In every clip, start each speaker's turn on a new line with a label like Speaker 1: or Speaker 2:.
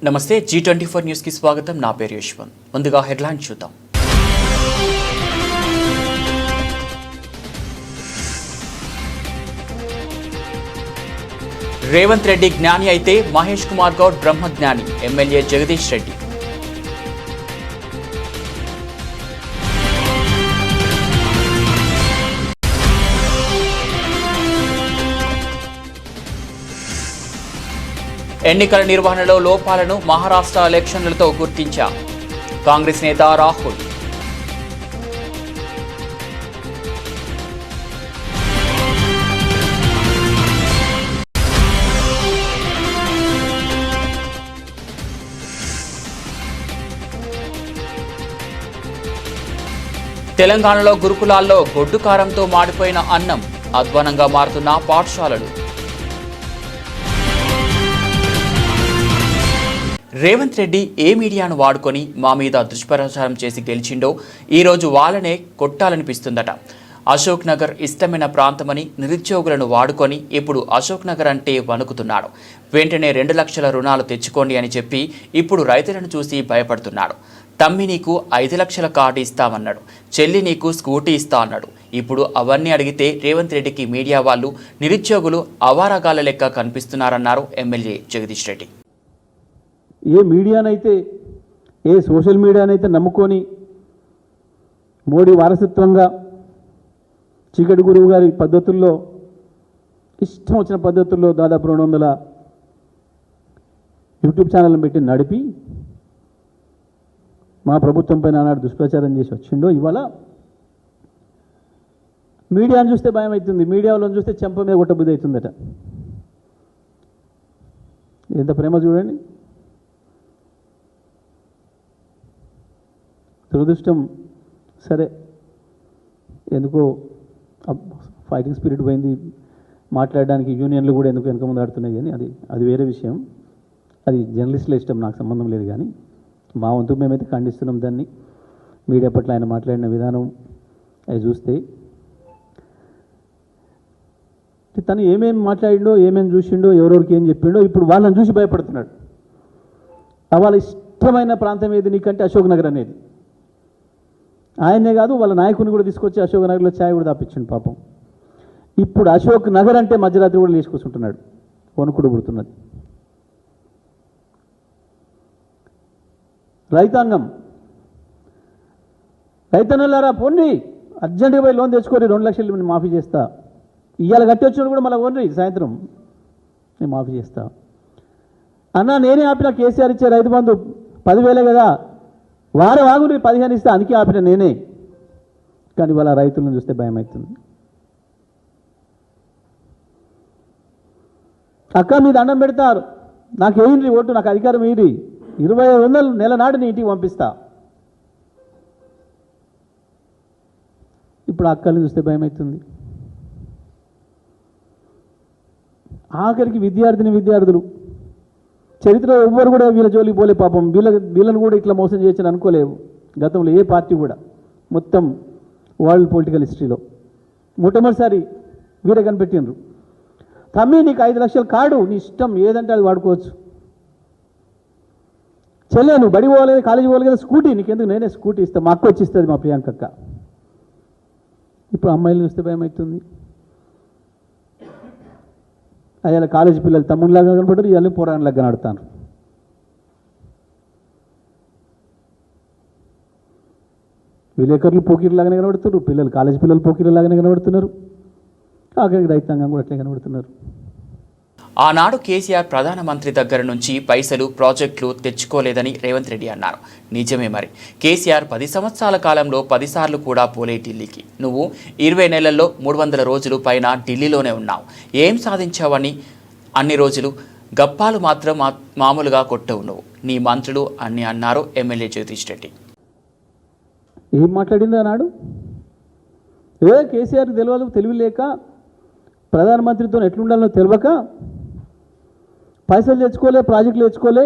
Speaker 1: నమస్తే G24 news కి స్వాగతం. నా పేరు యశ్వంత్. ముందుగా హెడ్లైన్ చూద్దాం. రేవంత్ రెడ్డి జ్ఞాని అయితే మహేష్ కుమార్ గౌడ్ బ్రహ్మజ్ఞాని. ఎమ్మెల్యే జగదీష్ రెడ్డి. ఎన్నికల నిర్వహణలో లోపాలను మహారాష్ట్ర ఎలక్షన్లతో గుర్తించా కాంగ్రెస్ నేత రాహుల్. తెలంగాణలో గురుకులాల్లో గొడ్డు కారంతో మాడిపోయిన అన్నం, అధ్వానంగా మారుతున్న పాఠశాలలు. రేవంత్ రెడ్డి ఏ మీడియాను వాడుకొని మా మీద దుష్ప్రచారం చేసి గెలిచిండో ఈరోజు వాళ్ళనే కొట్టాలనిపిస్తుందట. అశోక్ నగర్ ఇష్టమైన ప్రాంతమని నిరుద్యోగులను వాడుకొని ఇప్పుడు అశోక్ నగర్ అంటే వణుకుతున్నాడు. వెంటనే 2 లక్షల రుణాలు తెచ్చుకోండి అని చెప్పి ఇప్పుడు రైతులను చూసి భయపడుతున్నాడు. తమ్మి నీకు 5 లక్షల కార్డు ఇస్తామన్నాడు, చెల్లి నీకు స్కూటీ ఇస్తా అన్నాడు. ఇప్పుడు అవన్నీ అడిగితే రేవంత్ రెడ్డికి మీడియా వాళ్ళు నిరుద్యోగులు అవారగాల లెక్క కనిపిస్తున్నారన్నారు ఎమ్మెల్యే జగదీష్ రెడ్డి.
Speaker 2: ఏ మీడియానైతే ఏ సోషల్ మీడియానైతే నమ్ముకొని మోడీ వారసత్వంగా చీకటి గురువు గారి పద్ధతుల్లో ఇష్టం వచ్చిన పద్ధతుల్లో దాదాపు 200 యూట్యూబ్ ఛానల్ని పెట్టి నడిపి మా ప్రభుత్వం పైన ఆనాడు దుష్ప్రచారం చేసి వచ్చిండో ఇవాళ మీడియాను చూస్తే భయం అవుతుంది. మీడియాలో చూస్తే చెంప మీద కొట్టబుద్ధి అవుతుందట. ఎంత ప్రేమ చూడండి. దురదృష్టం సరే, ఎందుకో ఫైటింగ్ స్పిరిట్ పోయింది. మాట్లాడడానికి యూనియన్లు కూడా ఎందుకు వెనక ముందు ఆడుతున్నాయి, కానీ అది వేరే విషయం. అది జర్నలిస్టుల ఇష్టం, నాకు సంబంధం లేదు. కానీ మా వంతు మేమైతే ఖండిస్తున్నాం దాన్ని. మీడియా పట్ల ఆయన మాట్లాడిన విధానం అవి చూస్తే తను ఏమేమి మాట్లాడిండో, ఏమేమి చూసిండో, ఎవరెవరికి ఏం చెప్పిండో ఇప్పుడు వాళ్ళని చూసి భయపడుతున్నాడు. వాళ్ళ ఇష్టమైన ప్రాంతం ఏది నీకంటే అశోక్ నగర్ అనేది. ఆయనే కాదు, వాళ్ళ నాయకుని కూడా తీసుకొచ్చి అశోక్ నగర్లో ఛాయ్ కూడా దాపించిండు పాపం. ఇప్పుడు అశోక్ నగర్ అంటే మధ్యరాత్రి కూడా లేచి కూర్చుంటున్నాడు, వణుకుడు పుడుతున్నది. రైతాంగం, రైతన్నలారా పోండి, అర్జెంటుగా పోయి లోన్ తెచ్చుకోరి, 2 లక్షలు మాఫీ చేస్తా. ఇవాళ కట్టి వచ్చినప్పుడు కూడా మళ్ళీ పోండి, సాయంత్రం నేను మాఫీ చేస్తా. అన్నా నేనే ఆపిన, కేసీఆర్ ఇచ్చే రైతు బంధు 10,000 కదా, వారం ఆగుని 15 ఇస్తే అందుకే ఆపిన నేనే. కానీ వాళ్ళ రైతులను చూస్తే భయం అవుతుంది. అక్క మీ దండం పెడతారు, నాకు వేయండి ఓటు, నాకు అధికారం వేయండి, 2500 నెల నాడు నీ ఇంటికి పంపిస్తా. ఇప్పుడు అక్కల్ని చూస్తే భయం అవుతుంది. ఆఖరికి విద్యార్థులు చరిత్రలో ఎవ్వరు కూడా వీళ్ళ జోలికి పోలే పాపం. వీళ్ళని కూడా ఇట్లా మోసం చేయొచ్చని అనుకోలేవు గతంలో ఏ పార్టీ కూడా. మొత్తం వరల్డ్ పొలిటికల్ హిస్టరీలో మొట్టమొదటిసారి వీరే కనిపెట్టినరు. తమ్మి నీకు 5 లక్షల కార్డు, నీ ఇష్టం ఏదంటే అది వాడుకోవచ్చు. చెల్లె నువ్వు బడి పోలేదు, కాలేజీ పోలేదు కదా, స్కూటీ నీకెందుకు, నేనే స్కూటీ ఇస్తాను, మా అక్క వచ్చి ఇస్తుంది, మా ప్రియాంకక్క. ఇప్పుడు అమ్మాయిలు చూస్తే భయం అవుతుంది. అయ్యాల కాలేజీ పిల్లలు తమ్ముళ్ళలాగా కనపడరు, ఇవాళ పోరాణలాగా కనబడతాను. విలేకరులు పోకీర్లాగానే కనబడుతున్నారు, పిల్లలు కాలేజీ పిల్లలు పోకీర్లాగానే కనబడుతున్నారు. ఆఖరికి రైతాంగం కూడా అట్లే కనబడుతున్నారు.
Speaker 1: ఆనాడు కేసీఆర్ ప్రధానమంత్రి దగ్గర నుంచి పైసలు, ప్రాజెక్టులు తెచ్చుకోలేదని రేవంత్ రెడ్డి అన్నారు. నిజమే మరి. కేసీఆర్ 10 సంవత్సరాల కాలంలో 10 సార్లు కూడా పోలే ఢిల్లీకి. నువ్వు 20 నెలల్లో 300 రోజులు పైన ఢిల్లీలోనే ఉన్నావు. ఏం సాధించావని అన్ని రోజులు గప్పాలు మాత్రం మామూలుగా కొట్టవు నువ్వు, నీ మంత్రులు అని అన్నారు ఎమ్మెల్యే జగదీష్ రెడ్డి.
Speaker 2: ఏం మాట్లాడింది అన్నాడు? కేసీఆర్ తెలివి లేక, ప్రధానమంత్రితో ఎట్లుండాలో తెలియక పైసలు తెచ్చుకోలే, ప్రాజెక్టులు తెచ్చుకోలే.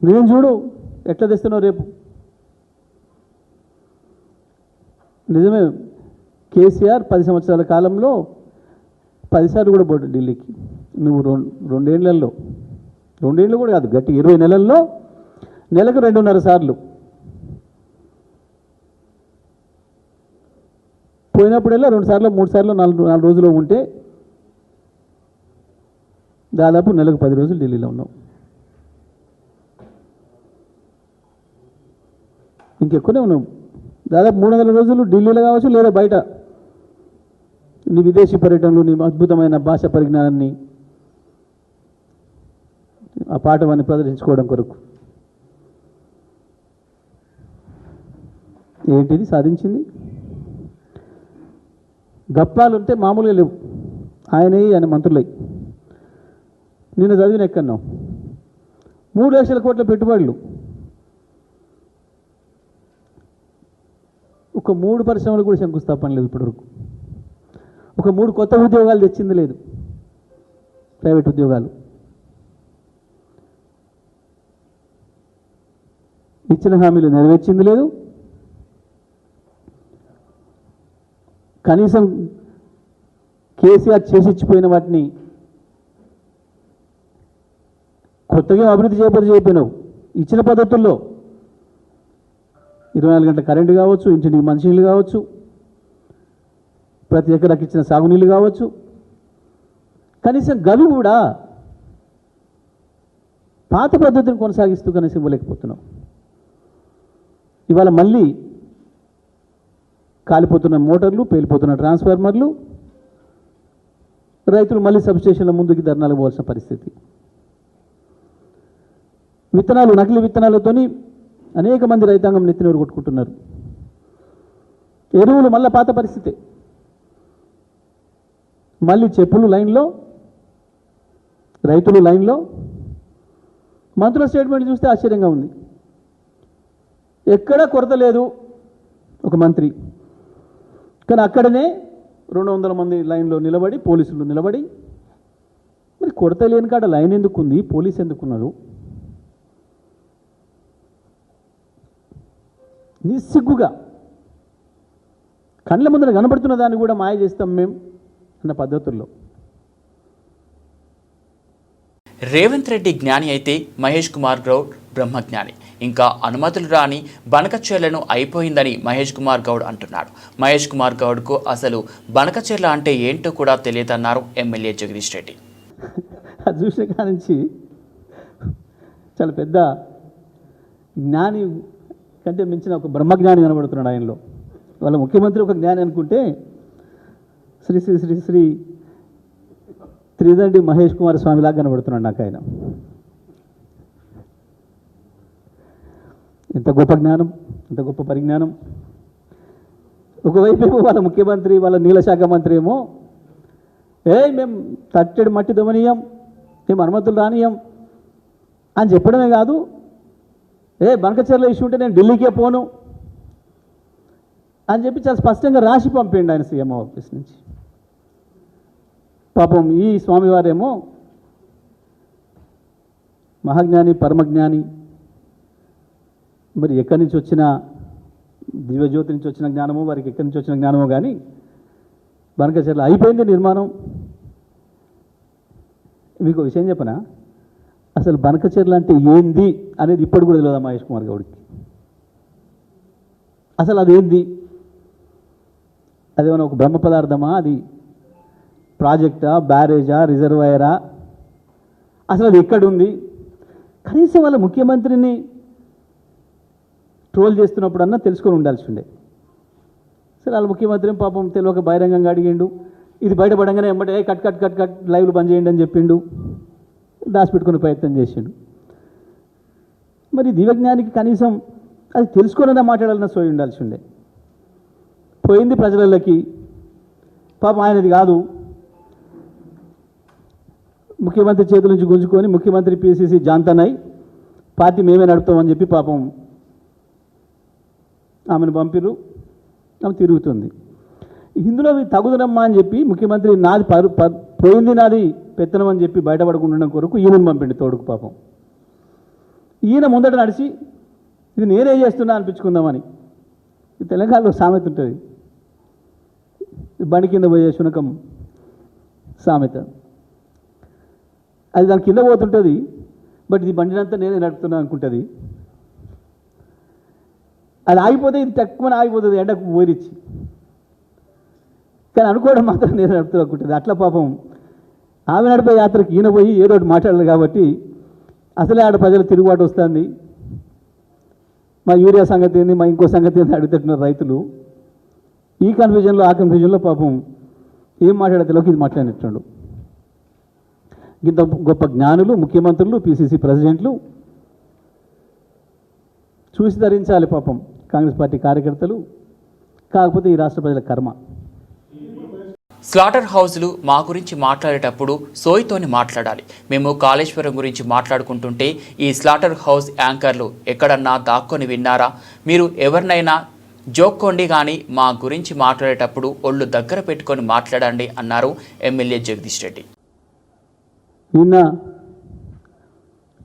Speaker 2: నేను చూడు ఎట్లా తెస్తున్నావు రేపు. నిజమే, కేసీఆర్ 10 సంవత్సరాల కాలంలో 10 సార్లు కూడా పోటీ ఢిల్లీకి. నువ్వు 2 ఏళ్లలో 2 ఏళ్ళు కూడా కాదు, గట్టి 20 నెలల్లో నెలకు 2.5 సార్లు పోయినప్పుడల్లా 2 సార్లు 3 సార్లు 4 రోజులు ఉంటే దాదాపు నెలకు 10 రోజులు ఢిల్లీలో ఉన్నాం. ఇంకెక్కువనే ఉన్నాం, దాదాపు 300 రోజులు ఢిల్లీలో కావచ్చు లేదా బయట నీ విదేశీ పర్యటనలు, నీ అద్భుతమైన భాష పరిజ్ఞానాన్ని, ఆ పాఠవాన్ని ప్రదర్శించుకోవడం కొరకు. ఏంటిది సాధించింది? గప్పాలుంటే మామూలుగా లేవు, ఆయన మంత్రులై. నిన్న చదివిన ఎక్కన్నాం 3 లక్షల కోట్ల పెట్టుబడులు, ఒక 3 పరిశ్రమలు కూడా శంకుస్థాపన లేదు ఇప్పటివరకు. ఒక 3 కొత్త ఉద్యోగాలు తెచ్చింది లేదు, ప్రైవేట్ ఉద్యోగాలు. ఇచ్చిన హామీలు నెరవేర్చింది లేదు. కనీసం కేసీఆర్ చేసిచ్చిపోయిన వాటిని కొత్తగా అభివృద్ధి చేయకపోయినావు. ఇచ్చిన పద్ధతుల్లో 24 గంటల కరెంటు కావచ్చు, ఇంటికి మంచినీళ్ళు కావచ్చు, ప్రతి ఎకరాకి ఇచ్చిన సాగునీళ్ళు కావచ్చు, కనీసం గవి కూడా పాత పద్ధతిని కొనసాగిస్తూ కనీసం ఇవ్వలేకపోతున్నావు. ఇవాళ మళ్ళీ కాలిపోతున్న మోటార్లు, పేలిపోతున్న ట్రాన్స్ఫార్మర్లు, రైతులు మళ్ళీ సబ్స్టేషన్ల ముందుకి ధర్నాలు పోవాల్సిన పరిస్థితి. విత్తనాలు, నకిలీ విత్తనాలతోని అనేక మంది రైతాంగం నెత్తినోరు కొట్టుకుంటున్నారు. ఎరువులు మళ్ళీ పాత పరిస్థితే, మళ్ళీ చెప్పులు లైన్లో, రైతులు లైన్లో. మంత్రుల స్టేట్మెంట్ చూస్తే ఆశ్చర్యంగా ఉంది. ఎక్కడా కొరత లేదు ఒక మంత్రి, కానీ అక్కడనే 200 మంది లైన్లో నిలబడి, పోలీసులు నిలబడి, మరి కొరత లేని కాడ లైన్ ఎందుకుంది, పోలీసు ఎందుకున్నారు? నిస్సిగ్గుగా కళ్ళ ముందర కనబడుతున్న దాన్ని కూడా మాయ చేస్తాం మేము అన్న పద్ధతుల్లో.
Speaker 1: రేవంత్ రెడ్డి జ్ఞాని అయితే మహేష్ కుమార్ గౌడ్ బ్రహ్మజ్ఞాని. ఇంకా అనుమతులు రాని బనకచెర్లను అయిపోయిందని మహేష్ కుమార్ గౌడ్ అంటున్నాడు. మహేష్ కుమార్ గౌడ్కు అసలు బనకచెర్ల అంటే ఏంటో కూడా తెలియదన్నారు ఎమ్మెల్యే జగదీష్ రెడ్డి.
Speaker 2: అది చూసిన కాడ నుంచి చాలా పెద్ద జ్ఞాని కంటే మించిన ఒక బ్రహ్మజ్ఞాని కనబడుతున్నాడు ఆయనలో. వాళ్ళ ముఖ్యమంత్రి ఒక జ్ఞాని అనుకుంటే శ్రీ శ్రీ శ్రీ శ్రీ త్రిదండి మహేష్ కుమార్ స్వామిలాగా కనబడుతున్నాడు నాకు ఆయన. ఎంత గొప్ప జ్ఞానం, ఎంత గొప్ప పరిజ్ఞానం. ఒకవైపు ఏమో వాళ్ళ ముఖ్యమంత్రి, వాళ్ళ నీళ్ళ శాఖ మంత్రి ఏమో మేము తట్టెడు మట్టి దమనీయం, మేము అనుమతులు రానియం అని చెప్పడమే కాదు, బనకచెర్ల ఇష్యూ ఉంటే నేను ఢిల్లీకే పోను అని చెప్పి చాలా స్పష్టంగా రాసి పంపేయండి ఆయన సీఎం ఆఫీస్ నుంచి. పాపం ఈ స్వామివారేమో మహాజ్ఞాని, పరమజ్ఞాని, మరి ఎక్కడి నుంచి వచ్చిన దివ్యజ్యోతి నుంచి వచ్చిన జ్ఞానమో, వారికి ఎక్కడి నుంచి వచ్చిన జ్ఞానమో కానీ బనకచెర్ల అయిపోయింది నిర్మాణం. మీకు విషయం చెప్పనా, అసలు బనకచెర్ల అంటే ఏంది అనేది ఇప్పుడు కూడా తెలియదా మహేష్ కుమార్ గౌడ్కి? అసలు అదేంది? అదేమన్నా ఒక బ్రహ్మ పదార్థమా? అది ప్రాజెక్టా, బ్యారేజా, రిజర్వాయరా? అసలు అది ఎక్కడుంది? కనీసం వాళ్ళ ముఖ్యమంత్రిని ట్రోల్ చేస్తున్నప్పుడు అన్నా తెలుసుకొని ఉండాల్సి ఉండే. సరే, వాళ్ళ ముఖ్యమంత్రి పాపం తెలియక బహిరంగంగా అడిగిండు. ఇది బయటపడంగానే ఎమ్మటే కట్ కట్ కట్ కట్ లైవ్లు బంద్ చేయండి అని చెప్పిండు, దాచిపెట్టుకునే ప్రయత్నం చేసిండు. మరి దివ్యజ్ఞానికి కనీసం అది తెలుసుకునే మాట్లాడాలన్న సోయి ఉండాల్సి ఉండే. పోయింది ప్రజలకి, పాపం ఆయనది కాదు, ముఖ్యమంత్రి చేతుల నుంచి గుంజుకొని ముఖ్యమంత్రి పిసిసి జాంతనై పార్టీ మేమే నడుపుతామని చెప్పి పాపం ఆమెను పంపిరు, ఆమె తిరుగుతుంది. ఇందులో తగుదనమ్మా అని చెప్పి ముఖ్యమంత్రి నాది పోయింది, నాది పెత్తనం అని చెప్పి బయటపడకుండా కొరకు ఈయనను పంపిండి తోడుకు. పాపం ఈయన ముందట నడిచి ఇది నేనే చేస్తున్నా అనిపించుకుందామని. తెలంగాణలో సామెత ఉంటుంది, బండి కింద పోయే శునకం సామెత. అది దాని కింద పోతుంటుంది, బట్ ఇది బండినంతా నేనే నడుపుతున్నా అనుకుంటుంది. అది ఆగిపోతే ఇది తక్కువ ఆగిపోతుంది ఎండకు పోరిచ్చి, కానీ అనుకోవడం మాత్రం నేను నడుపుతూ అనుకుంటుంది. అట్లా పాపం ఆమె నడిపే యాత్రకి ఈయన పోయి ఏదో ఒకటి మాట్లాడాలి కాబట్టి అసలే ఆడ ప్రజలు తిరుగుబాటు వస్తుంది. మా యూరియా సంగతి ఏంది, మా ఇంకో సంగతి ఏంది అడుగుతున్నారు రైతులు. ఈ కన్ఫ్యూజన్లో ఆ కన్ఫ్యూజన్లో పాపం ఏం మాట్లాడేలోకి ఇది మాట్లాడినట్టు. ఇంత గొప్ప జ్ఞానులు, ముఖ్యమంత్రులు, పిసిసి ప్రెసిడెంట్లు చూసి ధరించాలి పాపం కాంగ్రెస్ పార్టీ కార్యకర్తలు. కాకపోతే ఈ రాష్ట్ర ప్రజల కర్మ.
Speaker 1: స్లాటర్ హౌస్లు మా గురించి మాట్లాడేటప్పుడు సోయితోని మాట్లాడాలి. మేము కాళేశ్వరం గురించి మాట్లాడుకుంటుంటే ఈ స్లాటర్ హౌస్ యాంకర్లు ఎక్కడన్నా దాక్కొని విన్నారా? మీరు ఎవరినైనా జోక్కోండి కానీ మా గురించి మాట్లాడేటప్పుడు ఒళ్ళు దగ్గర పెట్టుకొని మాట్లాడండి అన్నారు ఎమ్మెల్యే జగదీష్ రెడ్డి.
Speaker 2: నిన్న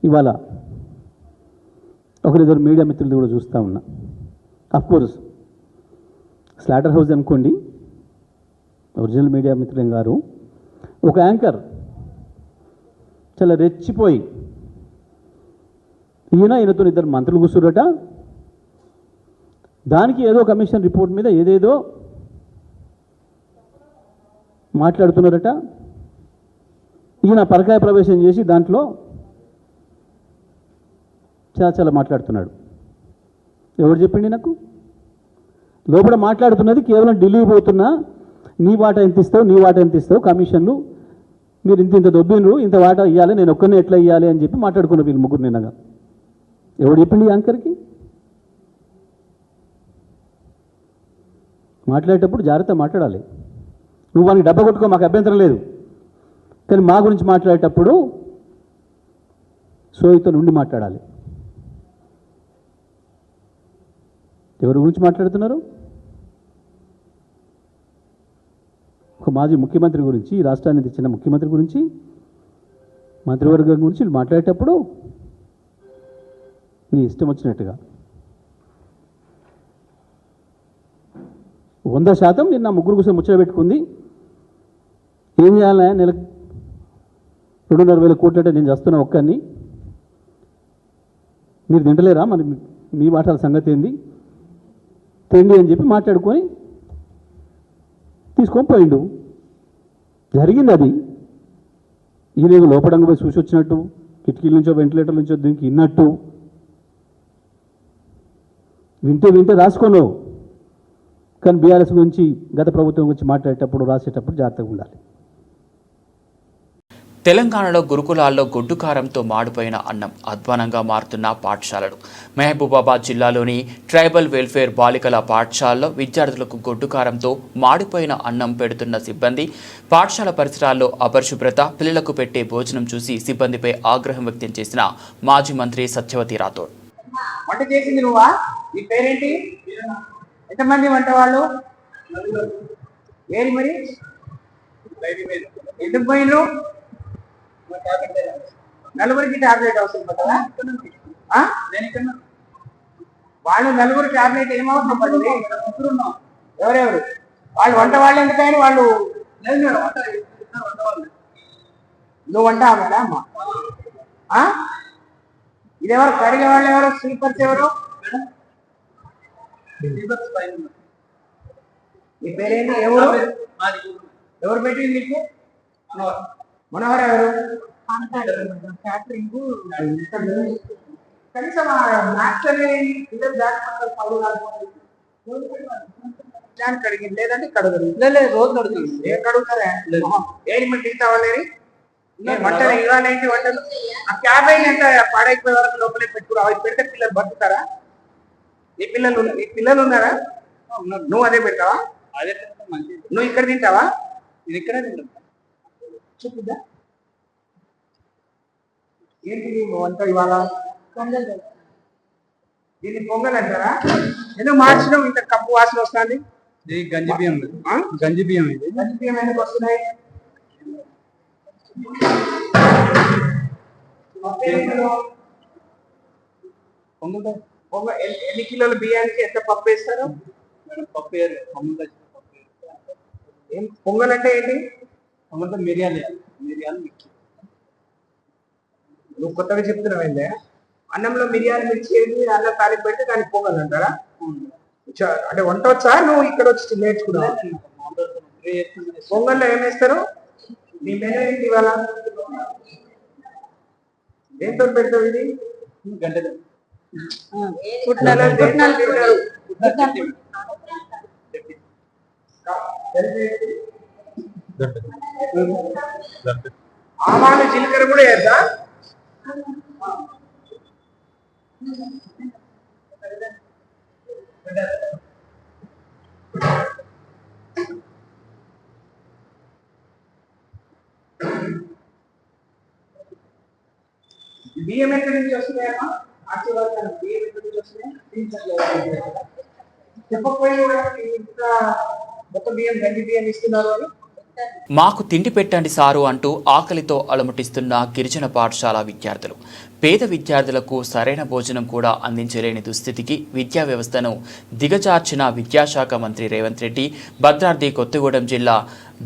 Speaker 2: ఇవాళ ఒకరిద్దరు మీడియా మిత్రులు కూడా చూస్తూ ఉన్నా. అఫ్కోర్స్ స్లాటర్ హౌస్ అనుకోండి, ఒరిజినల్ మీడియా మిత్రులేం గారు, ఒక యాంకర్ చాలా రెచ్చిపోయి ఈయనతో ఇద్దరు మంత్రులు కూర్చురట, దానికి ఏదో కమిషన్ రిపోర్ట్ మీద ఏదేదో మాట్లాడుతున్నారట. ఈయన పరకాయ ప్రవేశం చేసి దాంట్లో చాలా మాట్లాడుతున్నాడు. ఎవరు చెప్పిండి నాకు? లోపల మాట్లాడుతున్నది కేవలం ఢిల్లీ పోతున్నా, నీ వాటా ఎంత ఇస్తావు, నీ వాటా ఎంత ఇస్తావు, కమిషన్లు మీరు ఇంత దొబ్బినరు, ఇంత వాటా ఇవ్వాలి, నేను ఒక్కరిని ఎట్లా ఇవ్వాలి అని చెప్పి మాట్లాడుకున్న వీళ్ళు ముగ్గురు నిన్నగా. ఎవడు చెప్పిండి యాంకర్కి? మాట్లాడేటప్పుడు జాగ్రత్త మాట్లాడాలి. నువ్వు వానికి డబ్బా కొట్టుకో, మాకు అభ్యంతరం లేదు, కానీ మా గురించి మాట్లాడేటప్పుడు సోయితో నుండి మాట్లాడాలి. ఎవరి గురించి మాట్లాడుతున్నారు? ఒక మాజీ ముఖ్యమంత్రి గురించి, ఈ రాష్ట్రాన్ని తెచ్చిన ముఖ్యమంత్రి గురించి, మంత్రివర్గం గురించి మాట్లాడేటప్పుడు నీ ఇష్టం వచ్చినట్టుగా 100% నిన్న ముగ్గురు కోసం ముచ్చట పెట్టుకుంది. ఏం చేయాలి? నెలకు 2,500 కోట్లు అంటే నేను చేస్తున్నా ఒక్కరిని, మీరు తింటలేరా, మరి మీ మాటల సంగతి ఏంది, తిండి అని చెప్పి మాట్లాడుకొని తీసుకొని పోయిండు. జరిగింది అది. ఈయన లోపడంగా పోయి చూసి వచ్చినట్టు, కిటికీల నుంచో వెంటిలేటర్ నుంచో దీనికి విన్నట్టు వింటే రాసుకోలేవు. కానీ బీఆర్ఎస్ గురించి, గత ప్రభుత్వం గురించి మాట్లాడేటప్పుడు, రాసేటప్పుడు జాగ్రత్తగా ఉండాలి.
Speaker 1: తెలంగాణలో గురుకులాల్లో గొడ్డు కారంతో మాడిపోయిన అన్నం అధ్వానంగా మారుతున్న పాఠశాలలు. మహబూబాబాద్ జిల్లాలోని ట్రైబల్ వెల్ఫేర్ బాలికల పాఠశాలలో విద్యార్థులకు గొడ్డు కారంతో మాడిపోయిన అన్నం పెడుతున్న సిబ్బంది, పాఠశాల పరిసరాల్లో అపరిశుభ్రత, పిల్లలకు పెట్టే భోజనం చూసి సిబ్బందిపై ఆగ్రహం వ్యక్తం చేసిన మాజీ మంత్రి సత్యవతి రాథోడ్.
Speaker 3: వంట చేసింది నువ్వా? నీ పేరేంటి? ఎంతమంది వంట వాళ్ళు? ఏరి మరి ఎందుకు పోయినరు? నలుగురికి టాబ్లెట్ అవసరం పడ్డదా? వాళ్ళు నలుగురు టాబ్లెట్ ఏమవసరం పడ్డది? ఎవరెవరు వాళ్ళు? వంట వాళ్ళు ఎందుకని వాళ్ళు? నువ్వు వంట ఆమెడా అమ్మా? ఇదెవరు? కడిగే వాళ్ళు ఎవరు? స్లీపర్స్ ఎవరు? నీ పేరేంటి? ఎవరు పెట్టింది నీకు? మనోహర్ ఎవరు? కనీసం కడిగింది లేదంటే కడుగురు రోజు కడుగుతుంది. ఏం కడుగుతారా? ఏం మట్టి కావాలేరి వంటలు ఇవ్వాలేంటి? వంటలు ఆ క్యాబేజ్ ఎంత పాడైపోయే వరకు లోపలే పెట్టుకురా. అవి పెడితే పిల్లలు బతుకుతారా? నీ పిల్లలు ఉన్నారా? నువ్వు అదే పెడతావా? అదే నువ్వు ఇక్కడ తింటావా? ఇది ఇక్కడే తింటా. చెప్పుద్దా ఏంటి వంట ఇవాళ? దీన్ని పొంగల్ అంటారా? ఎందుకు మార్చడం? ఇంత కప్పు వాసన వస్తుంది. గంజి బియ్యం. గంజి బియ్యం. ఇది గంజి బియ్యం ఎందుకు వస్తున్నాయి? ఎన్ని కిలోల బియ్యానికి ఎంత పప్పు వేస్తారు? పప్పు ఏం పొంగల్ అంటే ఏంటి? పొంగల్ మిరియాలు మిక్స్. నువ్వు కొత్తగా చెప్తున్నావేందే అన్నంలో మిరియాలు మిర్చి వేసి అన్నం తాలింపు పెడితే దానికి పొంగల్ అంటారా అంటే వంట వచ్చా నువ్వు ఇక్కడ వచ్చి నేర్చుకున్నావు పొంగల్లో ఏం వేస్తారు నీ మెనూ ఏంటి ఇవాళ దేంతో పెడతావు ఇది ఆవాలు జీలకర్ర కూడా వేద్దా బియ్యం ఎక్కడి నుంచి వస్తున్నాయమ్మా ఆశీర్వాదాలు బియ్యం ఎక్కడి నుంచి వస్తున్నాయి చెప్పకపోయినా ఇంత మొత్తం బియ్యం గండి బియ్యం ఇస్తున్నారు అని
Speaker 1: మాకు తిండి పెట్టండి సారు అంటూ ఆకలితో అలమటిస్తున్న గిరిజన పాఠశాల విద్యార్థులు పేద విద్యార్థులకు సరైన భోజనం కూడా అందించలేని దుస్థితికి విద్యా వ్యవస్థను దిగజార్చిన విద్యాశాఖ మంత్రి రేవంత్ రెడ్డి భద్రాద్రి కొత్తగూడెం జిల్లా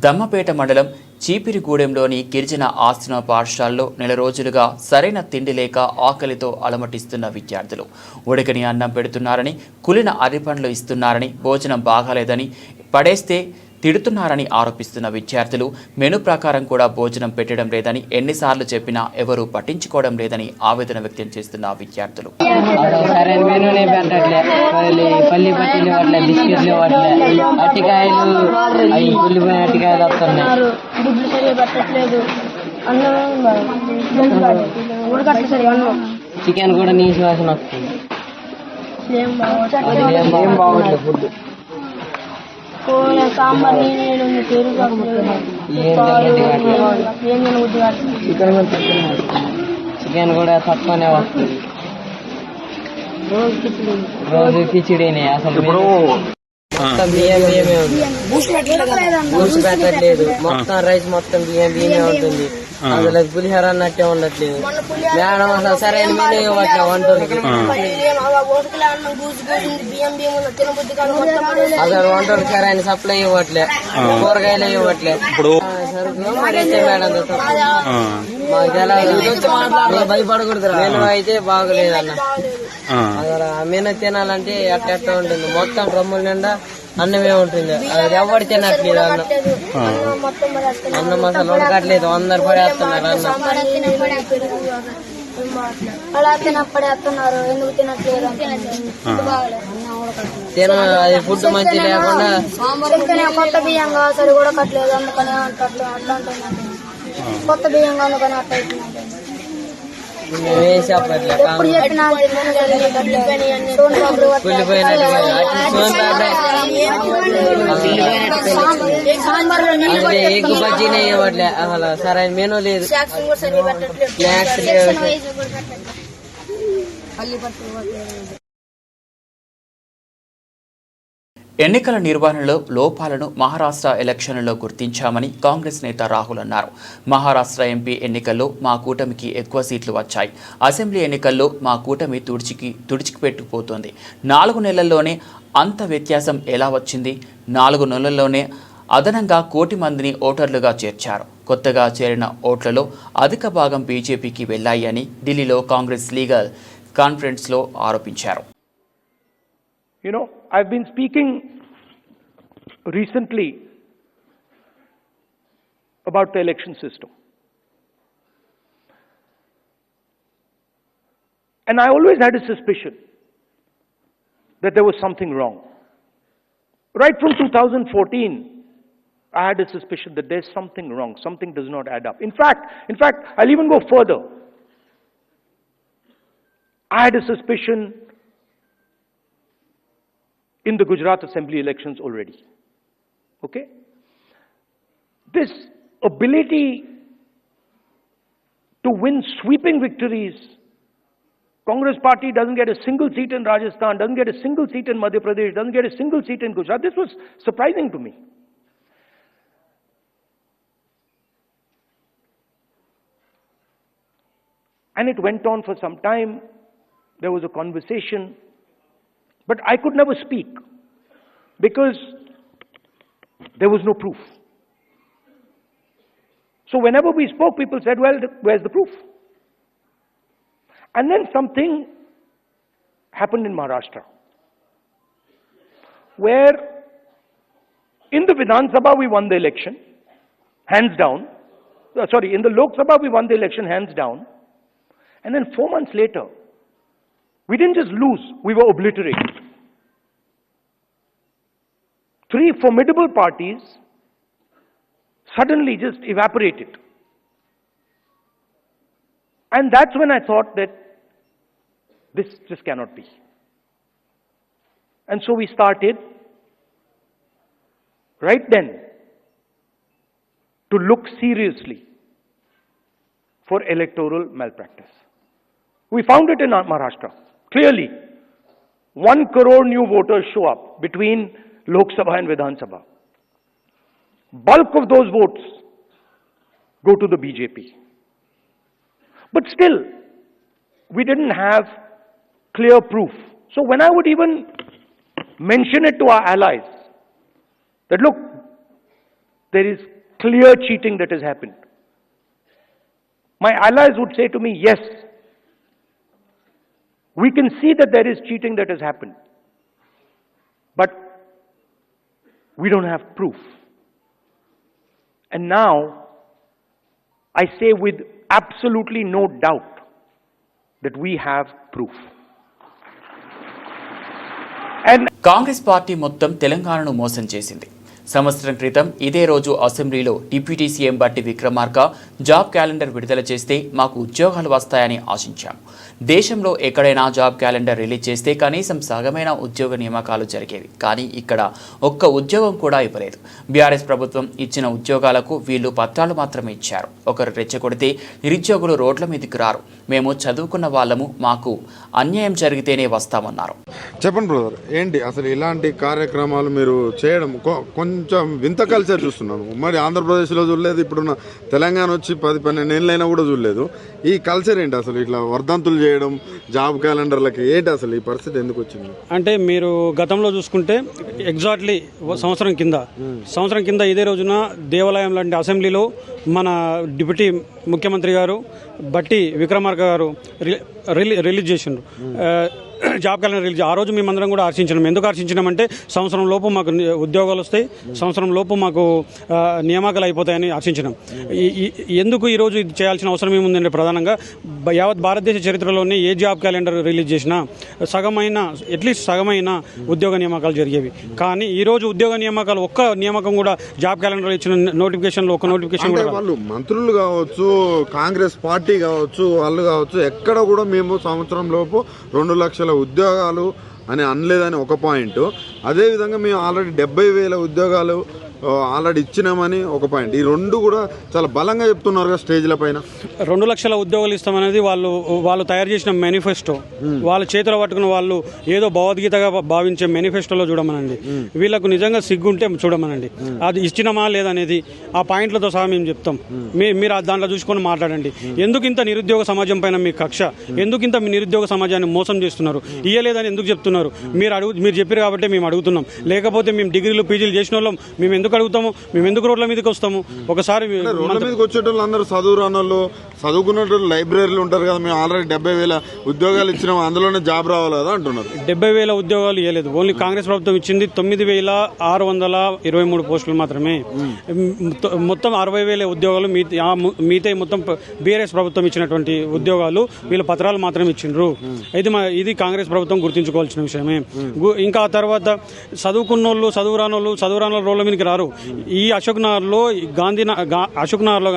Speaker 1: దమ్మపేట మండలం చీపిరిగూడెంలోని గిరిజన ఆశ్రమ పాఠశాలలో నెల రోజులుగా సరైన తిండి లేక ఆకలితో అలమటిస్తున్న విద్యార్థులు ఉడకని అన్నం పెడుతున్నారని కులిన అరిపండ్లు ఇస్తున్నారని భోజనం బాగాలేదని పడేస్తే తిడుతున్నారని ఆరోపిస్తున్న విద్యార్థులు మెను ప్రకారం కూడా భోజనం పెట్టడం లేదని ఎన్నిసార్లు చెప్పినా ఎవరూ పట్టించుకోవడం లేదని ఆవేదన వ్యక్తం చేస్తున్న విద్యార్థులు
Speaker 4: చికెన్ కూడా నీసు వాసన వస్తుంది ఫుడ్ సాంబార్ చికెన్ కూడా తక్కువనే వస్తుంది రోజు కిచిడీనే అసలు మొత్తం బియ్యం బియ్యమే ఉంది బూస్ట్ పెట్టట్లేదు మొత్తం రైస్ మొత్తం బియ్యం బియ్యమే ఉంటుంది అసలు పులిహోర అన్నట్టే ఉండట్లేదు మేడం అసలు సరైన మెనూ ఇవ్వట్లేదు వంటలకి అసలు వంటలు సరైన సప్లై ఇవ్వట్లే కూరగాయలు ఇవ్వట్లే సరుకులు మరైతే మేడం మాకు ఎలా భయపడకూడదు మెనూ అయితే బాగలేదన్న అసలు ఆ మెనూ తినాలంటే ఎట్ట ఉంటుంది మొత్తం డ్రమ్ముల నిండా అన్నమే ఉంటుంది అది ఎవరు తినట్లేదు అన్నం అసలు ఉడకట్లేదు అందరు పడేస్తున్నారు
Speaker 5: అలా తినపడేస్తున్నారు ఎందుకు తినట్లేదు
Speaker 4: అది ఫుడ్ మంచి లేకుండా
Speaker 5: కొత్త బియ్యం సరి కూడా కట్టలేదు అందుకనే అట్లా అట్లా అంటున్నారు కొత్త బియ్యం అందుకని అట్లా అవుతున్నారు
Speaker 4: ఎగ్ బజ్జీనే ఇవ్వట్లే అసలు సరైన మెనూ లేదు స్నాక్స్
Speaker 1: ఎన్నికల నిర్వహణలో లోపాలను మహారాష్ట్ర ఎలక్షన్లలో గుర్తించామని కాంగ్రెస్ నేత రాహుల్ అన్నారు. మహారాష్ట్ర ఎంపీ ఎన్నికల్లో మా కూటమికి ఎక్కువ సీట్లు వచ్చాయి. అసెంబ్లీ ఎన్నికల్లో మా కూటమి తుడిచిపెట్టుకుపోతోంది. 4 నెలల్లోనే అంత వ్యత్యాసం ఎలా వచ్చింది? 4 నెలల్లోనే అదనంగా 1 కోటి మందిని ఓటర్లుగా చేర్చారు. కొత్తగా చేరిన ఓట్లలో అధిక భాగం బీజేపీకి వెళ్లాయి అని ఢిల్లీలో కాంగ్రెస్ లీగల్ కాన్ఫరెన్స్లో ఆరోపించారు.
Speaker 6: I've been speaking recently about the election system. And I always had a suspicion that there was something wrong. Right from 2014, I had a suspicion that there's something wrong. Something does not add up. In fact, I'll even go further. I had a suspicion in the Gujarat Assembly elections already. Okay? This ability to win sweeping victories. Congress party doesn't get a single seat in Rajasthan, doesn't get a single seat in Madhya Pradesh, doesn't get a single seat in Gujarat. This was surprising to me. And it went on for some time. There was a conversation. But I could never speak because there was no proof. So whenever we spoke, people said, well, where's the proof? And then something happened in Maharashtra, where in the Vidhan Sabha we won the election, hands down. In the Lok Sabha we won the election hands down. And then 4 months later, we didn't just lose, we were obliterated. 3 formidable parties suddenly just evaporated. And that's when I thought that this just cannot be. And so we started right then to look seriously for electoral malpractice. We found it in Maharashtra. Clearly, 1 crore new voters show up between Lok Sabha and Vidhan Sabha. Bulk of those votes go to the BJP. But still, we didn't have clear proof. So when I would even mention it to our allies, that look, there is clear cheating that has happened, my allies would say to me, yes, we can see that there is cheating that has happened, but we don't have proof. And now, I say with absolutely no doubt that we have proof. And
Speaker 1: Congress party మొత్తం తెలంగాణను మోసం చేసింది. సంవత్సరం క్రితం ఇదే రోజు అసెంబ్లీలో deputy CM బట్టి విక్రమార్క జాబ్ క్యాలెండర్ విడుదల చేస్తే మాకు ఉద్యోగాలు వస్తాయని ఆశించాము. దేశంలో ఎక్కడైనా జాబ్ క్యాలెండర్ రిలీజ్ చేస్తే కనీసం సగమైన ఉద్యోగ నియామకాలు జరిగేవి. కానీ ఇక్కడ ఒక్క ఉద్యోగం కూడా ఇవ్వలేదు. బీఆర్ఎస్ ప్రభుత్వం ఇచ్చిన ఉద్యోగాలకు వీళ్ళు పత్రాలు మాత్రమే ఇచ్చారు. ఒకరు రెచ్చగొడితే నిరుద్యోగులు రోడ్ల మీదకి రారు. మేము చదువుకున్న వాళ్ళము, మాకు అన్యాయం జరిగితేనే వస్తామన్నారు.
Speaker 7: చెప్పండి బ్రదర్, ఏంటి అసలు ఇలాంటి కార్యక్రమాలు మీరు చేయడం కొంచెం వింత కల్చర్ చూస్తున్నాను. మరి ఆంధ్రప్రదేశ్లో చూడలేదు, ఇప్పుడున్న తెలంగాణ వచ్చి 10-12 ఏళ్ళైనా కూడా చూడలేదు. ఈ కల్చర్ ఏంటి అసలు? ఇట్లా వర్ధంతులు చేయడం జాబ్ క్యాలెండర్లకి ఏంటి అసలు? ఈ పరిస్థితి ఎందుకు వచ్చింది?
Speaker 8: అంటే మీరు గతంలో చూసుకుంటే ఎగ్జాక్ట్లీ సంవత్సరం కింద ఇదే రోజున దేవాలయం లాంటి అసెంబ్లీలో మన డిప్యూటీ ముఖ్యమంత్రి గారు బట్టి విక్రమార్క గారు రిలీజ్ చేసిండ్రు జాబ్ క్యాలెండర్ రిలీజ్. ఆ రోజు మేమందరం కూడా హర్షించినాం. ఎందుకు హర్షించినామంటే సంవత్సరం లోపు మాకు ఉద్యోగాలు వస్తాయి, సంవత్సరం లోపు మాకు నియామకాలు అయిపోతాయని హర్షించినాం. ఎందుకు ఈరోజు ఇది చేయాల్సిన అవసరం ఏముందంటే ప్రధానంగా యావత్ భారతదేశ చరిత్రలోనే ఏ జాబ్ క్యాలెండర్ రిలీజ్ చేసినా అట్లీస్ట్ సగమైన ఉద్యోగ నియామకాలు జరిగేవి. కానీ ఈరోజు ఉద్యోగ నియామకాలు ఒక్క నియామకం కూడా జాబ్ క్యాలెండర్ ఇచ్చిన నోటిఫికేషన్లో ఒక్క నోటిఫికేషన్ కూడా
Speaker 7: వాళ్ళు మంత్రులు కావచ్చు, కాంగ్రెస్ పార్టీ కావచ్చు, వాళ్ళు కావచ్చు, ఎక్కడ కూడా మేము సంవత్సరం లోపు 2 లక్షల ఉద్యోగాలు అని అనలేదని ఒక పాయింట్. అదేవిధంగా మేము ఆల్రెడీ 70,000 ఉద్యోగాలు ఆల్రెడీ ఇచ్చినామని ఒక పాయింట్. ఈ రెండు కూడా చాలా బలంగా చెప్తున్నారు కదా స్టేజ్ల పైన.
Speaker 8: 2 లక్షల ఉద్యోగాలు ఇస్తామనేది వాళ్ళు తయారు చేసిన మేనిఫెస్టో, వాళ్ళ చేతిలో పట్టుకున్న వాళ్ళు ఏదో భగవద్గీతగా భావించే మేనిఫెస్టోలో చూడమనండి. వీళ్ళకు నిజంగా సిగ్గుంటే చూడమనండి. అది ఇచ్చినమా లేదనేది ఆ పాయింట్లతో సహా మేము చెప్తాం. మీరు దాంట్లో చూసుకొని మాట్లాడండి. ఎందుకు ఇంత నిరుద్యోగ సమాజం పైన మీ కక్ష? ఎందుకు ఇంత నిరుద్యోగ సమాజాన్ని మోసం చేస్తున్నారు? ఇయ్యలేదని ఎందుకు చెప్తున్నారు? మీరు చెప్పారు కాబట్టి మేము అడుగుతున్నాం. లేకపోతే మేము డిగ్రీలు పీజీలు చేసిన వాళ్ళం మేము ఎందుకు అడుగుతాము? మేము ఎందుకు రోడ్ల మీదకి వస్తాము? ఒకసారి
Speaker 7: రోడ్ల మీదకి వచ్చేటోళ్ళు అందరూ చదువుకున్న లైబ్రరీలు ఉంటారు కదా, మేము ఆల్రెడీ 70,000 ఉద్యోగాలు ఇచ్చినాము, అందులోనే జాబ్ రావాలి కదా అంటున్నారు. 70,000
Speaker 8: ఉద్యోగాలు ఇవ్వలేదు. ఓన్లీ కాంగ్రెస్ ప్రభుత్వం ఇచ్చింది 9,623 పోస్టులు మాత్రమే. మొత్తం 60,000 ఉద్యోగాలు మిగతా మొత్తం బీఆర్ఎస్ ప్రభుత్వం ఇచ్చినటువంటి ఉద్యోగాలు వీళ్ళ పత్రాలు మాత్రమే ఇచ్చిండ్రు. ఇది కాంగ్రెస్ ప్రభుత్వం గుర్తించుకోవాల్సిన విషయమే. ఇంకా తర్వాత చదువురానోళ్ళు రోడ్ల మీదకి రారు. ఈ అశోక్ నగర్లో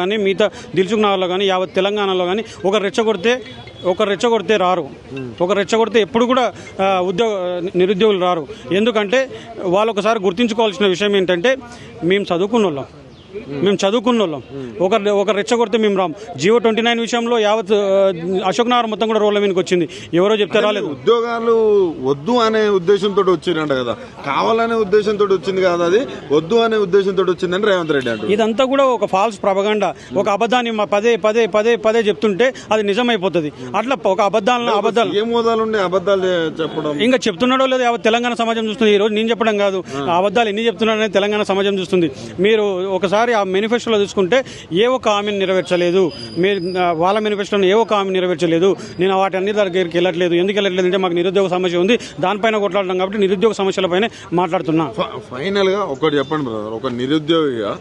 Speaker 8: కానీ మిగతా దిల్సుఖ్ నగర్లో కానీ యావత్ తెలంగాణలో కానీ ఒకరు రెచ్చగొడితే రారు. ఒకరు రెచ్చగొడితే ఎప్పుడు కూడా నిరుద్యోగులు రారు. ఎందుకంటే వాళ్ళు ఒకసారి గుర్తించుకోవాల్సిన విషయం ఏంటంటే మేము చదువుకున్న వాళ్ళం. ఒక రెచ్చగొడితే మేము రాము. జియో 29 విషయంలో యావత్ అశోక్ నగర్ మొత్తం కూడా రోడ్ల మీదకి వచ్చింది. ఎవరో చెప్తే రాలేదు.
Speaker 7: ఉద్యోగాలు వద్దు అనే ఉద్దేశంతో వచ్చిందంట కదా, కావాలనే ఉద్దేశంతో వచ్చింది కాదు, అది వద్దు అనే ఉద్దేశంతో వచ్చిందని రేవంత్ రెడ్డి అంటారు.
Speaker 8: ఇదంతా కూడా ఒక ఫాల్స్ ప్రపగండా. ఒక అబద్ధాన్ని పదే చెప్తుంటే అది నిజమైపోతుంది. అట్లా ఒక అబద్ధాలు
Speaker 7: ఏం హోదాలుండే అబద్ధాలు చెప్పడం
Speaker 8: ఇంకా చెప్తున్నాడో లేదో యావత్ తెలంగాణ సమాజం చూస్తుంది. ఈ రోజు నేను చెప్పడం కాదు, అబద్ధాలు ఎన్ని చెప్తున్నాడని తెలంగాణ సమాజం చూస్తుంది. మీరు ఒకసారి ఒకసారి ఆ మేనిఫెస్టోలో చూసుకుంటే ఏ ఒక్క హామీని నెరవేర్చలేదు. వాళ్ళ మేనిఫెస్టోని ఏ ఒక్క హామీ నెరవేర్చలేదు. నేను వాటి అన్ని దగ్గరికి వెళ్ళట్లేదు. ఎందుకు వెళ్ళట్లేదు అంటే మాకు నిరుద్యోగ సమస్య ఉంది, దానిపైన కొట్లాడడం కాబట్టి నిరుద్యోగ సమస్యలపైన మాట్లాడుతున్నా.
Speaker 7: ఫైనల్గా ఒకటి చెప్పండి బ్రదర్, ఒక నిరుద్యోగిగా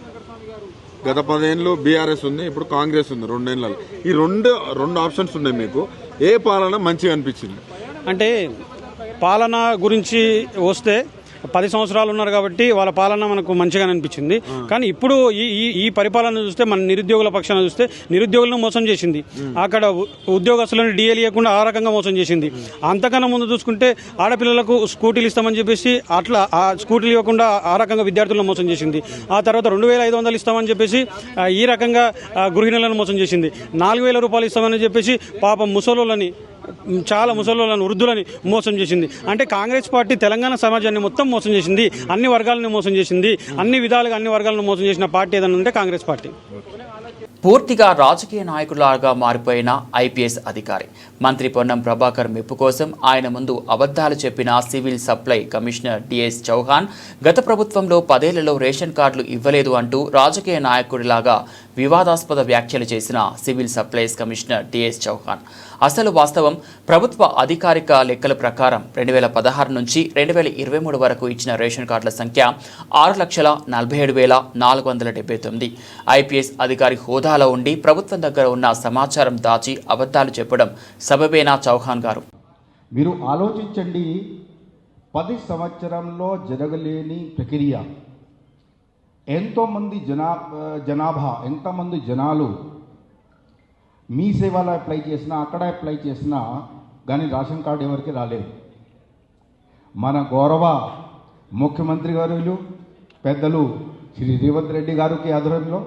Speaker 7: గత 10 ఏళ్ళు బీఆర్ఎస్ ఉంది, ఇప్పుడు కాంగ్రెస్ ఉంది 2 ఏళ్ళలో. ఈ రెండు ఆప్షన్స్ ఉన్నాయి మీకు, ఏ పాలన మంచిగా అనిపించింది?
Speaker 8: అంటే పాలన గురించి వస్తే 10 సంవత్సరాలు ఉన్నారు కాబట్టి వాళ్ళ పాలన మనకు మంచిగా అనిపించింది. కానీ ఇప్పుడు ఈ పరిపాలన చూస్తే మన నిరుద్యోగుల పక్షాన చూస్తే నిరుద్యోగులను మోసం చేసింది. అక్కడ ఉద్యోగస్తులను డిఎల్ ఇవ్వకుండా ఆ రకంగా మోసం చేసింది. అంతకన్నా ముందు చూసుకుంటే ఆడపిల్లలకు స్కూటీలు ఇస్తామని చెప్పేసి అట్లా ఆ స్కూటీలు ఇవ్వకుండా ఆ రకంగా విద్యార్థులను మోసం చేసింది. ఆ తర్వాత 2500 ఇస్తామని చెప్పేసి ఈ రకంగా గృహిణులను మోసం చేసింది. 4000 రూపాయలు ఇస్తామని చెప్పేసి పాపం ముసలోళ్ళని, చాలా ముసలోళ్ళని, వృద్ధులని మోసం చేసింది. అంటే కాంగ్రెస్ పార్టీ తెలంగాణ సమాజాన్ని మొత్తం మోసం చేసింది, అన్ని వర్గాలను మోసం చేసింది. అన్ని విధాలుగా అన్ని వర్గాలను మోసం చేసిన పార్టీ ఏదైనా ఉంటే కాంగ్రెస్ పార్టీ.
Speaker 1: పూర్తిగా రాజకీయ నాయకులాగా మారిపోయిన ఐపీఎస్ అధికారి మంత్రి పొన్నం ప్రభాకర్ మెప్పు కోసం ఆయన ముందు అబద్ధాలు చెప్పిన civil supply commissioner D S Chauhan గత ప్రభుత్వంలో 10 ఏళ్లలో రేషన్ కార్డులు ఇవ్వలేదు అంటూ రాజకీయ నాయకుడిలాగా వివాదాస్పద వ్యాఖ్యలు చేసిన civil supplies commissioner D S Chauhan. అసలు వాస్తవం ప్రభుత్వ అధికారిక లెక్కల ప్రకారం 2016 నుంచి 2023 వరకు ఇచ్చిన రేషన్ కార్డుల సంఖ్య 6,47,479. ఐపీఎస్ అధికారి హోదాలో ఉండి ప్రభుత్వం దగ్గర ఉన్న సమాచారం దాచి అబద్ధాలు చెప్పడం సబబేనా చౌహాన్ గారు?
Speaker 9: మీరు ఆలోచించండి, 10 సంవత్సరంలో జరగలేని ప్రక్రియ, ఎంతోమంది జనాభా, ఎంతమంది జనాలు మీ సేవలో అప్లై చేసినా, అక్కడ అప్లై చేసినా కానీ రేషన్ కార్డు ఎవరికి రాలేదు. మన గౌరవ ముఖ్యమంత్రి గారు పెద్దలు శ్రీ రేవంత్ రెడ్డి గారికి ఆధ్వర్యంలో,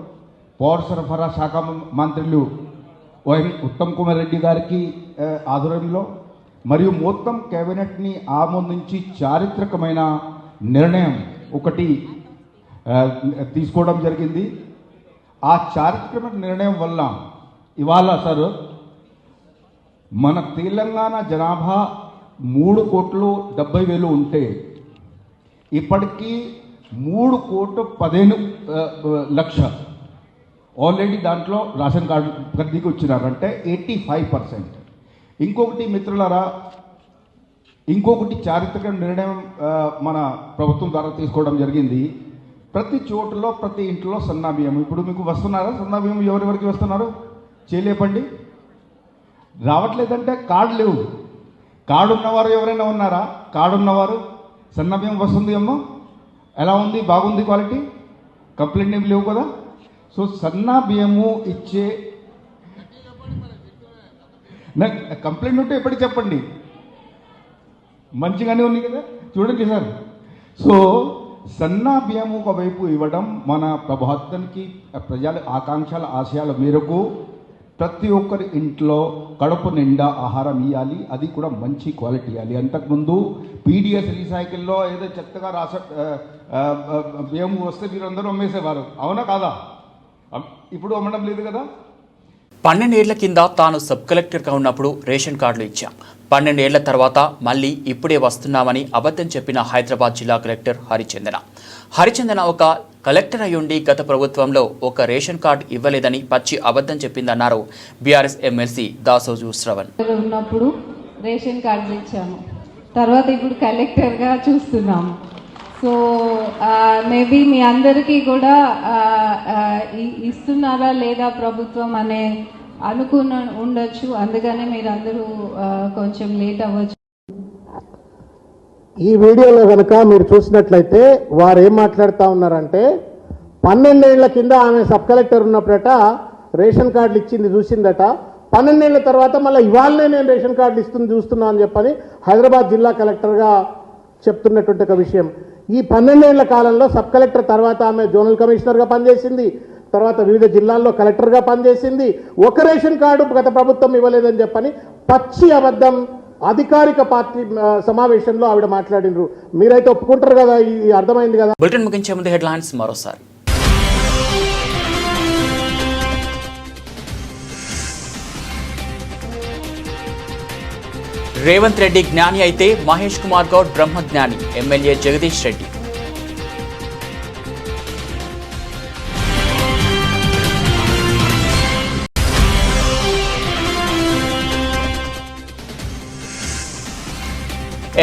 Speaker 9: పౌర సరఫరా శాఖ మంత్రులు ఉత్తమ్ కుమార్ రెడ్డి గారికి ఆధ్వర్యంలో మరియు మొత్తం కేబినెట్ని ఆమోదించి చారిత్రకమైన నిర్ణయం ఒకటి తీసుకోవడం జరిగింది. ఆ చారిత్రక నిర్ణయం వల్ల ఇవాళ సార్ మన తెలంగాణ జనాభా 3,70,000 ఉంటే ఇప్పటికీ 3,15,00,000 ఆల్రెడీ దాంట్లో రేషన్ కార్డు ఖరీదీకి వచ్చినారంటే 85%. ఇంకొకటి మిత్రులారా, ఇంకొకటి చారిత్రక నిర్ణయం మన ప్రభుత్వం ద్వారా తీసుకోవడం జరిగింది. ప్రతి చోటులో ప్రతి ఇంట్లో సన్నా బియ్యం ఇప్పుడు మీకు వస్తున్నారా? సన్నా బియ్యం ఎవరెవరికి వస్తున్నారు చేయలేపండి. రావట్లేదంటే కార్డు లేవు. కార్డు ఉన్నవారు ఎవరైనా ఉన్నారా? కార్డు ఉన్నవారు సన్న బియ్యం వస్తుంది అమ్మా, ఎలా ఉంది, బాగుంది క్వాలిటీ, కంప్లైంట్ ఏమి లేవు కదా. సో సన్నా బియ్యము ఇచ్చే కంప్లైంట్ ఉంటే ఎప్పటికి చెప్పండి, మంచిగానే ఉంది కదా చూడండి సార్. సో సన్నా బియ్యము ఒకవైపు ఇవ్వడం మన ప్రభుత్వానికి ప్రజల ఆకాంక్షల ఆశయాల మేరకు ప్రతి ఒక్కరి ఇంట్లో కడుపు నిండా ఆహారం ఇవ్వాలి, అది కూడా మంచి క్వాలిటీ ఇవ్వాలి. అంతకుముందు పీడిఎస్ రీసైకిల్లో ఏదో చెత్తగా బియ్యం వస్తే మీరందరూ అమ్మేసేవారు, అవునా కాదా? ఇప్పుడు అమ్మడం లేదు కదా.
Speaker 1: 12 ఏళ్ల కింద తాను సబ్ కలెక్టర్గా ఉన్నప్పుడు రేషన్ కార్డులు ఇచ్చాం, 12 ఏళ్ల తర్వాత మళ్ళీ ఇప్పుడే వస్తున్నామని అబద్ధం చెప్పిన హైదరాబాద్ జిల్లా కలెక్టర్ హరిచందన ఒక కలెక్టర్ అయ్యుండి గత ప్రభుత్వంలో ఒక రేషన్ కార్డు ఇవ్వలేదని పచ్చి అబద్ధం చెప్పిందన్నారు బీఆర్ఎస్ ఎమ్మెల్సీ దాసోజు శ్రవణ్.
Speaker 10: ఉన్నప్పుడు రేషన్ కార్డులు ఇచ్చాము, తర్వాత ఇప్పుడు కలెక్టర్గా చూస్తున్నాము. సో మేబీ మీ అందరికీ కూడా ఇస్తున్నారా లేదా ప్రభుత్వం అనే ఉండొచ్చు, అందుకనే మీరందరూ కొంచెం లేట్ అవ్వచ్చు.
Speaker 11: ఈ వీడియోలో కనుక మీరు చూసినట్లయితే వారు ఏం మాట్లాడుతూ ఉన్నారంటే 12 ఏళ్ల కింద ఆమె సబ్ కలెక్టర్ ఉన్నప్పుడట రేషన్ కార్డులు ఇచ్చింది చూసిందట, 12 ఏళ్ల తర్వాత మళ్ళీ ఇవాళనే నేను రేషన్ కార్డులు చూస్తున్నా అని చెప్పని హైదరాబాద్ జిల్లా కలెక్టర్గా చెప్తున్నటువంటి ఒక విషయం. ఈ 12 ఏళ్ల కాలంలో సబ్ కలెక్టర్ తర్వాత ఆమె జోనల్ కమిషనర్గా పనిచేసింది, తర్వాత వివిధ జిల్లాల్లో కలెక్టర్గా పనిచేసింది. ఒక రేషన్ కార్డు గత ప్రభుత్వం ఇవ్వలేదని చెప్పని పచ్చి అబద్ధం అధికారిక పార్టీ సమావేశంలో ఆవిడ మాట్లాడినరు. మీరైతే ఒప్పుకుంటారు కదా, ఇది అర్థమైంది కదా.
Speaker 1: బులెటిన్ ముగించే ముందు హెడ్లైన్స్ మరోసారి. రేవంత్ రెడ్డి జ్ఞాని అయితే మహేష్ కుమార్ గౌడ్ బ్రహ్మజ్ఞాని, ఎమ్మెల్యే జగదీష్ రెడ్డి.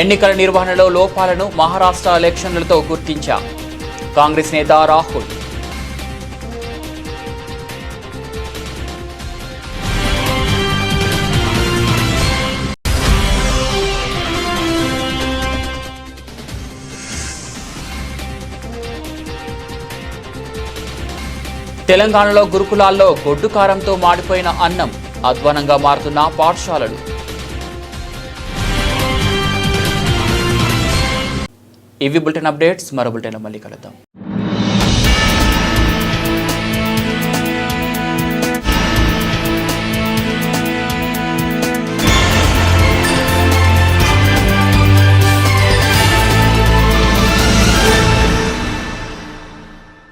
Speaker 1: ఎన్నికల నిర్వహణలో లోపాలను మహారాష్ట్ర ఎలక్షన్లతో గుర్తించా కాంగ్రెస్ నేత రాహుల్. తెలంగాణలో గురుకులాల్లో గొడ్డు కారంతో మాడిపోయిన అన్నం, అధ్వానంగా మారుతున్న పాఠశాలలు. ఇవి బులెటిన్ అప్డేట్స్. మరో బులెటిన్లో మళ్ళీ కలుద్దాం.